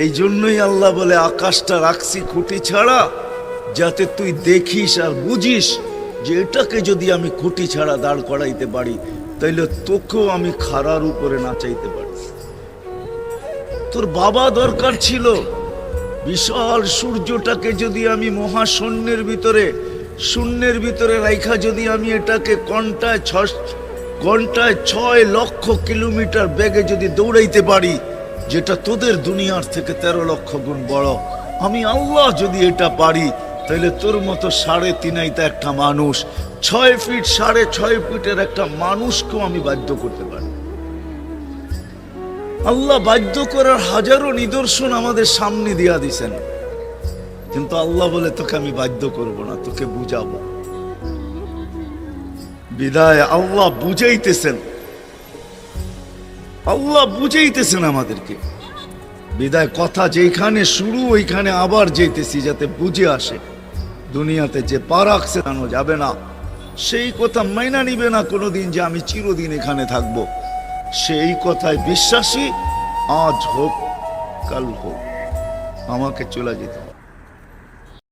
এই জন্যই আল্লাহ বলে আকাশটা রাখছি খুঁটি ছাড়া, যাতে তুই দেখিস আর বুঝিস যে এটাকে যদি আমি খুঁটি ছাড়া দাঁড় করাইতে পারি, তাইলে তোকেও আমি খাড়ার উপরে নাচাইতে পারি। তোর বাবা দরকার ছিল বিশাল সূর্যটাকে যদি আমি মহাশূন্যের ভিতরে রাইখা যদি আমি এটাকে ঘন্টায় 6 লক্ষ কিলোমিটার বেগে যদি দৌড়াইতে পারি, যেটা তোদের দুনিয়ার থেকে 13 লক্ষ গুণ বড়, আমি আল্লাহ যদি এটা পারি, তাহলে তোর মতো 3.5 একটা মানুষ, 6 ফিট 6.5 ফিটের একটা মানুষকেও আমি বাধ্য করতে পারি। আল্লাহ বাধ্য করার হাজারো নিদর্শন আমাদের সামনে দিয়া দিছেন, কিন্তু আল্লাহ বলে তোকে আমি বাধ্য করব না, তোকে বুঝাবো। বিদায় আল্লাহ বুঝাইতেছেন আমাদেরকে। বিদায় কথা যেখানে শুরু ওইখানে আবার যেতেছি, যাতে বুঝে আসে। দুনিয়াতে যে পা রাখছে জানো যাবে না, সেই কথা মাইনা নিবে না কোনোদিন যে আমি চিরদিন এখানে থাকবো। সেই কথায় বিশ্বাসী, আজ হোক কাল হোক আমাকে চলে যেতে হবে।